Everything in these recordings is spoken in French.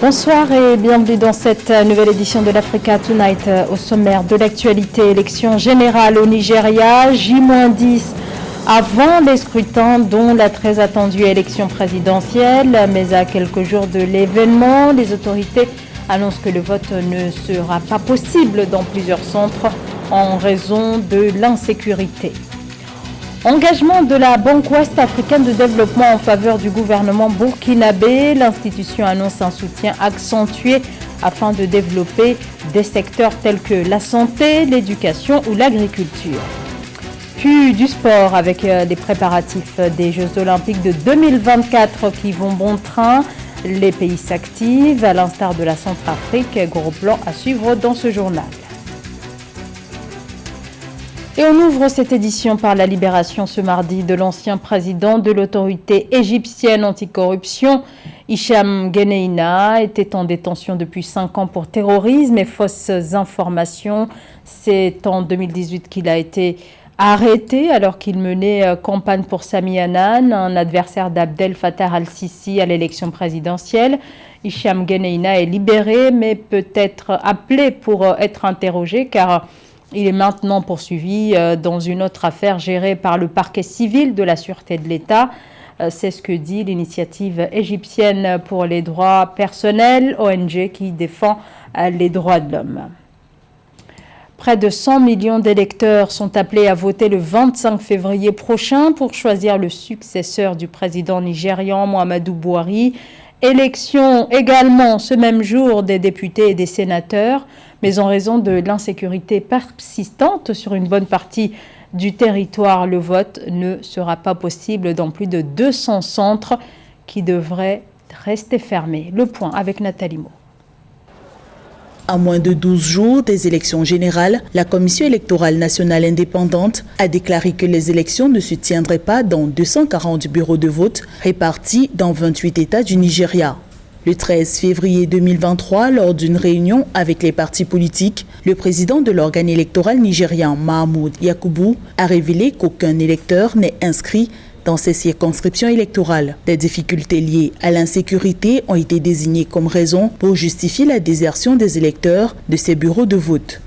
Bonsoir et bienvenue dans cette nouvelle édition de l'Africa Tonight. Au sommaire de l'actualité, élection générale au Nigeria, J-10 avant les scrutins dont la très attendue élection présidentielle. Mais à quelques jours de l'événement, les autorités annoncent que le vote ne sera pas possible dans plusieurs centres en raison de l'insécurité. Engagement de la Banque Ouest africaine de développement en faveur du gouvernement burkinabé. L'institution annonce un soutien accentué afin de développer des secteurs tels que la santé, l'éducation ou l'agriculture. Puis du sport avec les préparatifs des Jeux Olympiques de 2024 qui vont bon train. Les pays s'activent à l'instar de la Centrafrique. Gros plan à suivre dans ce journal. Et on ouvre cette édition par la libération ce mardi de l'ancien président de l'autorité égyptienne anticorruption. Hicham Geneina était en détention depuis 5 ans pour terrorisme et fausses informations. C'est en 2018 qu'il a été arrêté alors qu'il menait campagne pour Sami Hannan, un adversaire d'Abdel Fattah al-Sisi à l'élection présidentielle. Hicham Geneina est libéré mais peut être appelé pour être interrogé car il est maintenant poursuivi dans une autre affaire gérée par le parquet civil de la Sûreté de l'État. C'est ce que dit l'initiative égyptienne pour les droits personnels, ONG qui défend les droits de l'homme. Près de 100 millions d'électeurs sont appelés à voter le 25 février prochain pour choisir le successeur du président nigérian Muhammadu Buhari. Élection également ce même jour des députés et des sénateurs, mais en raison de l'insécurité persistante sur une bonne partie du territoire, le vote ne sera pas possible dans plus de 200 centres qui devraient rester fermés. Le point avec Nathalie Mo. À moins de 12 jours des élections générales, la Commission électorale nationale indépendante a déclaré que les élections ne se tiendraient pas dans 240 bureaux de vote répartis dans 28 États du Nigeria. Le 13 février 2023, lors d'une réunion avec les partis politiques, le président de l'organe électoral nigérian, Mahmoud Yakubu, a révélé qu'aucun électeur n'est inscrit dans ces circonscriptions électorales. Des difficultés liées à l'insécurité ont été désignées comme raison pour justifier la désertion des électeurs de ces bureaux de vote.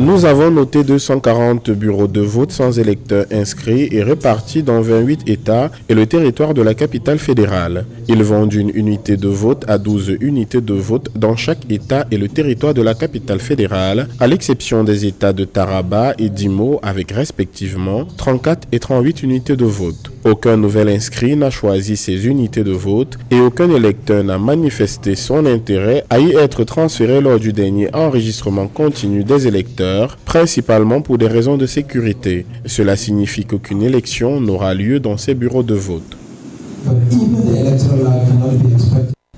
Nous avons noté 240 bureaux de vote sans électeurs inscrits et répartis dans 28 États et le territoire de la capitale fédérale. Ils vont d'une unité de vote à 12 unités de vote dans chaque État et le territoire de la capitale fédérale, à l'exception des États de Taraba et d'Imo avec respectivement 34 et 38 unités de vote. Aucun nouvel inscrit n'a choisi ces unités de vote et aucun électeur n'a manifesté son intérêt à y être transféré lors du dernier enregistrement continu des électeurs, principalement pour des raisons de sécurité. Cela signifie qu'aucune élection n'aura lieu dans ces bureaux de vote.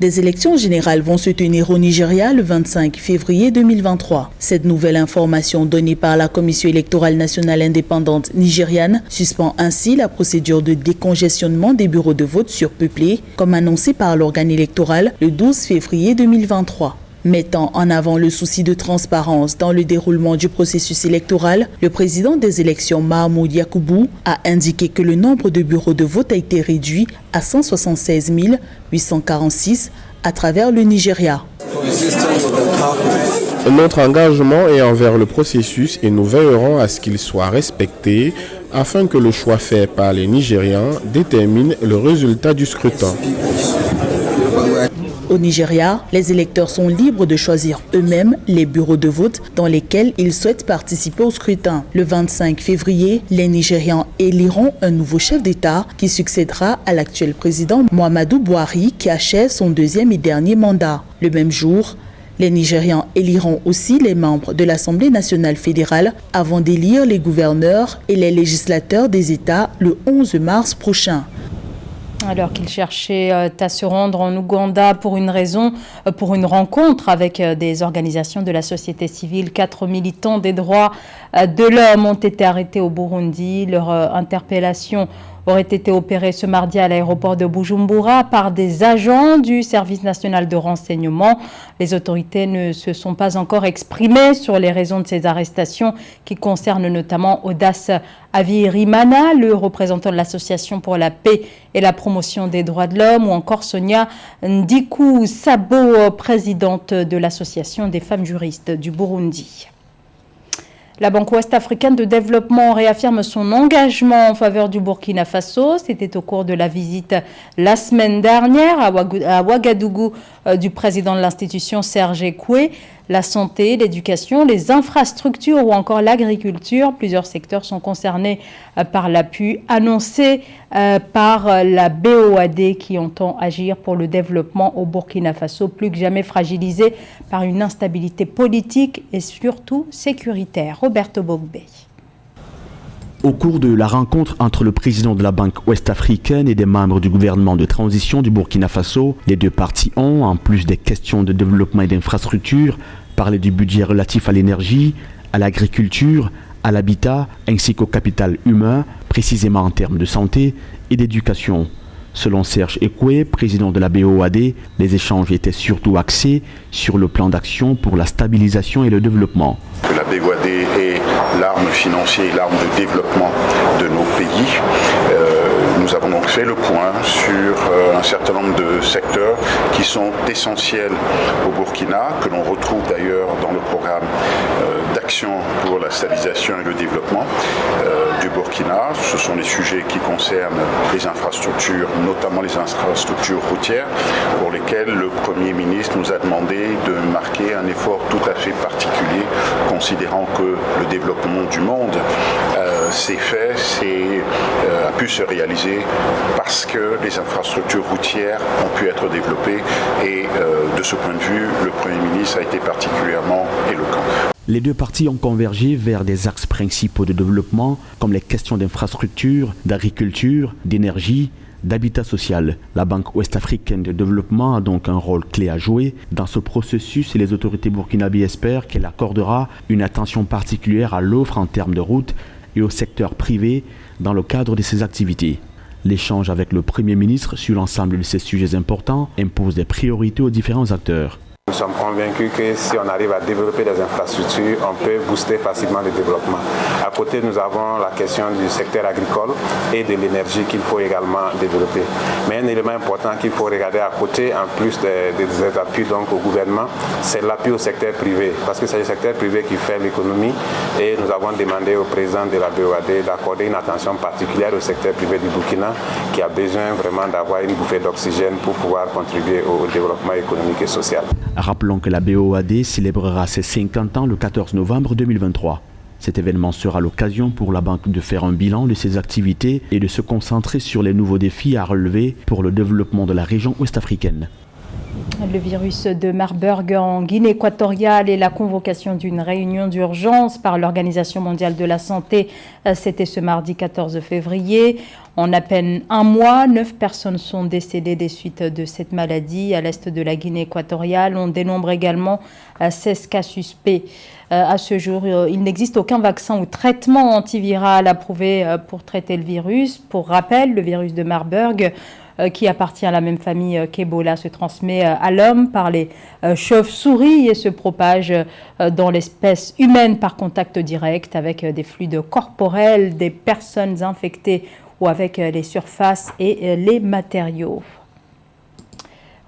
Des élections générales vont se tenir au Nigeria le 25 février 2023. Cette nouvelle information donnée par la Commission électorale nationale indépendante nigériane suspend ainsi la procédure de décongestionnement des bureaux de vote surpeuplés, comme annoncé par l'organe électoral le 12 février 2023. Mettant en avant le souci de transparence dans le déroulement du processus électoral, le président des élections Mahmoud Yakubu a indiqué que le nombre de bureaux de vote a été réduit à 176 846 à travers le Nigeria. Notre engagement est envers le processus et nous veillerons à ce qu'il soit respecté afin que le choix fait par les Nigérians détermine le résultat du scrutin. Au Nigeria, les électeurs sont libres de choisir eux-mêmes les bureaux de vote dans lesquels ils souhaitent participer au scrutin. Le 25 février, les Nigérians éliront un nouveau chef d'État qui succédera à l'actuel président Muhammadu Buhari qui achève son deuxième et dernier mandat. Le même jour, les Nigérians éliront aussi les membres de l'Assemblée nationale fédérale avant d'élire les gouverneurs et les législateurs des États le 11 mars prochain. Alors qu'il cherchait à se rendre en Ouganda pour une rencontre avec des organisations de la société civile, 4 militants des droits de l'homme ont été arrêtés au Burundi. Leur interpellation aurait été opéré ce mardi à l'aéroport de Bujumbura par des agents du service national de renseignement. Les autorités ne se sont pas encore exprimées sur les raisons de ces arrestations qui concernent notamment Audace Avirimana, le représentant de l'Association pour la paix et la promotion des droits de l'homme, ou encore Sonia Ndiku Sabo, présidente de l'Association des femmes juristes du Burundi. La Banque ouest-africaine de développement réaffirme son engagement en faveur du Burkina Faso. C'était au cours de la visite la semaine dernière à Ouagadougou du président de l'institution Serge Ekoué. La santé, l'éducation, les infrastructures ou encore l'agriculture, plusieurs secteurs sont concernés par l'appui annoncé par la BOAD qui entend agir pour le développement au Burkina Faso, plus que jamais fragilisé par une instabilité politique et surtout sécuritaire. Roberto Bogbe. Au cours de la rencontre entre le président de la Banque ouest-africaine et des membres du gouvernement de transition du Burkina Faso, les deux parties ont, en plus des questions de développement et d'infrastructure, parlé du budget relatif à l'énergie, à l'agriculture, à l'habitat, ainsi qu'au capital humain, précisément en termes de santé et d'éducation. Selon Serge Ekoué, président de la BOAD, les échanges étaient surtout axés sur le plan d'action pour la stabilisation et le développement. La BOAD est l'arme financière et l'arme de développement de nos pays. Nous avons donc fait le point sur un certain nombre de secteurs qui sont essentiels au Burkina, que l'on retrouve d'ailleurs dans le programme d'action pour la stabilisation et le développement du Burkina. Ce sont les sujets qui concernent les infrastructures, notamment les infrastructures routières, pour lesquelles le Premier ministre nous a demandé de marquer un effort tout à fait particulier, considérant que le développement du monde a pu se réaliser parce que les infrastructures routières ont pu être développées et de ce point de vue, le Premier ministre a été particulièrement éloquent. Les deux parties ont convergé vers des axes principaux de développement comme les questions d'infrastructure, d'agriculture, d'énergie, d'habitat social. La Banque ouest-africaine de développement a donc un rôle clé à jouer dans ce processus et les autorités burkinabées espèrent qu'elle accordera une attention particulière à l'offre en termes de routes et au secteur privé dans le cadre de ses activités. L'échange avec le Premier ministre sur l'ensemble de ces sujets importants impose des priorités aux différents acteurs. Nous sommes convaincus que si on arrive à développer des infrastructures, on peut booster facilement le développement. À côté, nous avons la question du secteur agricole et de l'énergie qu'il faut également développer. Mais un élément important qu'il faut regarder à côté, en plus des appuis donc, au gouvernement, c'est l'appui au secteur privé. Parce que c'est le secteur privé qui fait l'économie et nous avons demandé au président de la BOAD d'accorder une attention particulière au secteur privé du Burkina qui a besoin vraiment d'avoir une bouffée d'oxygène pour pouvoir contribuer au développement économique et social. Rappelons que la BOAD célébrera ses 50 ans le 14 novembre 2023. Cet événement sera l'occasion pour la banque de faire un bilan de ses activités et de se concentrer sur les nouveaux défis à relever pour le développement de la région ouest-africaine. Le virus de Marburg en Guinée équatoriale et la convocation d'une réunion d'urgence par l'Organisation mondiale de la santé, c'était ce mardi 14 février. En à peine un mois, 9 personnes sont décédées des suites de cette maladie à l'est de la Guinée équatoriale. On dénombre également 16 cas suspects. À ce jour, il n'existe aucun vaccin ou traitement antiviral approuvé pour traiter le virus. Pour rappel, le virus de Marburg, qui appartient à la même famille qu'Ebola, se transmet à l'homme par les chauves-souris et se propage dans l'espèce humaine par contact direct avec des fluides corporels des personnes infectées ou avec les surfaces et les matériaux.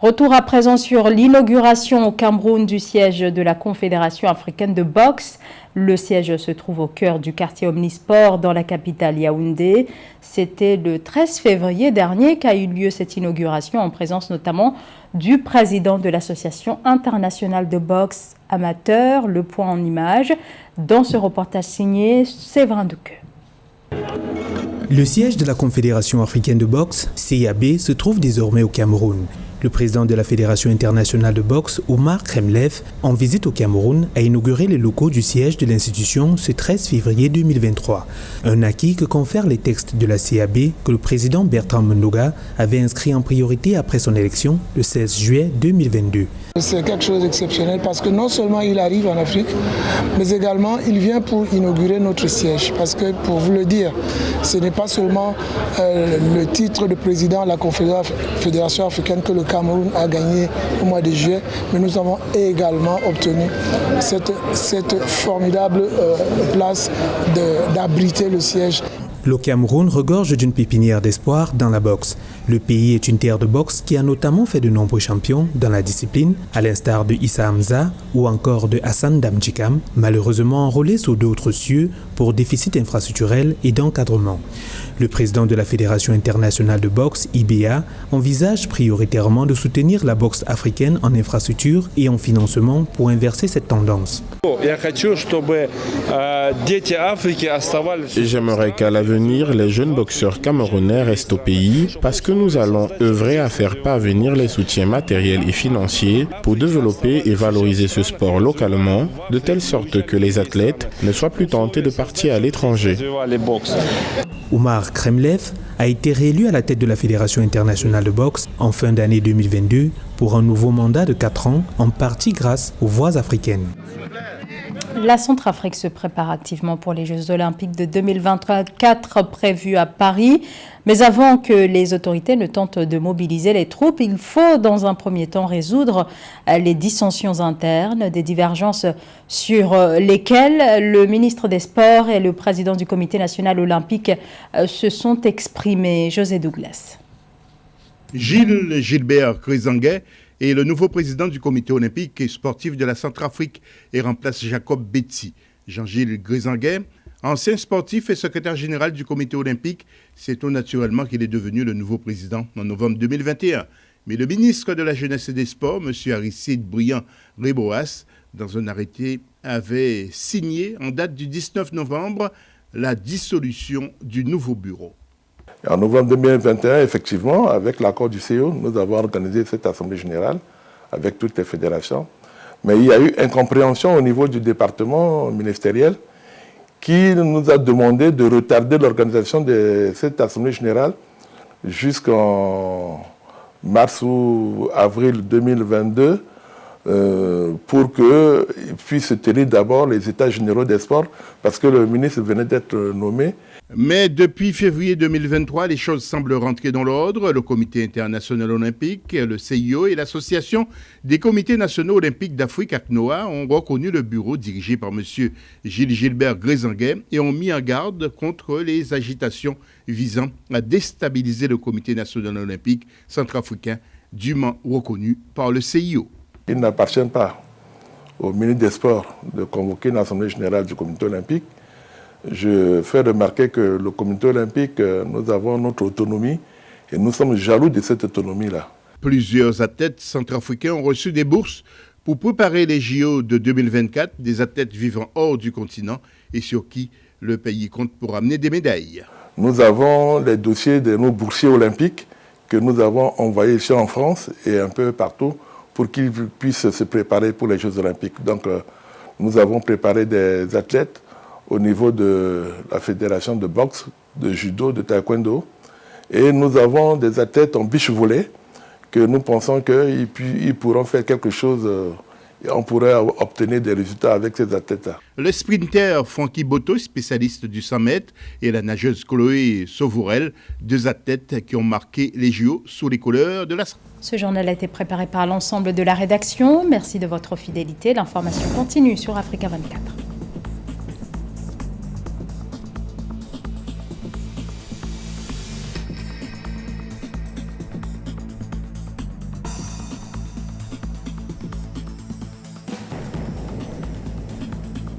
Retour à présent sur l'inauguration au Cameroun du siège de la Confédération africaine de boxe. Le siège se trouve au cœur du quartier Omnisport dans la capitale Yaoundé. C'était le 13 février dernier qu'a eu lieu cette inauguration en présence notamment du président de l'Association internationale de boxe amateur, Le Point en images. Dans ce reportage signé Séverin Duque. Le siège de la Confédération africaine de boxe, CAB, se trouve désormais au Cameroun. Le président de la Fédération internationale de boxe, Oumar Kremlev, en visite au Cameroun, a inauguré les locaux du siège de l'institution ce 13 février 2023. Un acquis que confèrent les textes de la CAB que le président Bertrand Mendoga avait inscrit en priorité après son élection le 16 juillet 2022. C'est quelque chose d'exceptionnel parce que non seulement il arrive en Afrique, mais également il vient pour inaugurer notre siège. Parce que pour vous le dire, ce n'est pas seulement le titre de président de la Confédération africaine que le Cameroun a gagné au mois de juillet, mais nous avons également obtenu cette formidable place d'abriter le siège. Le Cameroun regorge d'une pépinière d'espoir dans la boxe. Le pays est une terre de boxe qui a notamment fait de nombreux champions dans la discipline, à l'instar de Issa Hamza ou encore de Hassan Damdjikam, malheureusement enrôlés sous d'autres cieux pour déficit infrastructurel et d'encadrement. Le président de la Fédération internationale de boxe, IBA, envisage prioritairement de soutenir la boxe africaine en infrastructure et en financement pour inverser cette tendance. J'aimerais qu'à l'avenir, les jeunes boxeurs camerounais restent au pays parce que nous allons œuvrer à faire parvenir les soutiens matériels et financiers pour développer et valoriser ce sport localement, de telle sorte que les athlètes ne soient plus tentés de partir à l'étranger. Oumar Kremlev a été réélu à la tête de la Fédération internationale de boxe en fin d'année 2022 pour un nouveau mandat de 4 ans, en partie grâce aux voix africaines. La Centrafrique se prépare activement pour les Jeux Olympiques de 2024 prévus à Paris. Mais avant que les autorités ne tentent de mobiliser les troupes, il faut dans un premier temps résoudre les dissensions internes, des divergences sur lesquelles le ministre des Sports et le président du Comité national olympique se sont exprimés. José Douglas. Gilbert Grésanguet est le nouveau président du comité olympique et sportif de la Centrafrique et remplace Jacob Betsi. Jean-Gilles Grésanguet, ancien sportif et secrétaire général du comité olympique, c'est tout naturellement qu'il est devenu le nouveau président en novembre 2021. Mais le ministre de la Jeunesse et des Sports, M. Aristide Briand-Reboas, dans un arrêté, avait signé en date du 19 novembre la dissolution du nouveau bureau. En novembre 2021, effectivement, avec l'accord du CEO, nous avons organisé cette assemblée générale avec toutes les fédérations. Mais il y a eu incompréhension au niveau du département ministériel qui nous a demandé de retarder l'organisation de cette assemblée générale jusqu'en mars ou avril 2022 pour qu'il puisse se tenir d'abord les états généraux des sports parce que le ministre venait d'être nommé. Mais depuis février 2023, les choses semblent rentrer dans l'ordre. Le Comité international olympique, le CIO et l'Association des comités nationaux olympiques d'Afrique, ACNOA, ont reconnu le bureau dirigé par M. Gilbert Grésanguet et ont mis en garde contre les agitations visant à déstabiliser le Comité national olympique centrafricain, dûment reconnu par le CIO. Il n'appartient pas au ministre des Sports de convoquer une assemblée générale du comité olympique. Je fais remarquer que le comité olympique, nous avons notre autonomie et nous sommes jaloux de cette autonomie-là. Plusieurs athlètes centrafricains ont reçu des bourses pour préparer les JO de 2024, des athlètes vivant hors du continent et sur qui le pays compte pour amener des médailles. Nous avons les dossiers de nos boursiers olympiques que nous avons envoyés ici en France et un peu partout pour qu'ils puissent se préparer pour les Jeux olympiques. Donc nous avons préparé des athlètes au niveau de la fédération de boxe, de judo, de taekwondo. Et nous avons des athlètes en beach volley que nous pensons qu'ils pourront faire quelque chose et on pourrait obtenir des résultats avec ces athlètes-là. Le sprinter Francky Boto, spécialiste du 100 mètres, et la nageuse Chloé Sauvourel, deux athlètes qui ont marqué les JO sous les couleurs de la... Ce journal a été préparé par l'ensemble de la rédaction. Merci de votre fidélité. L'information continue sur Africa 24.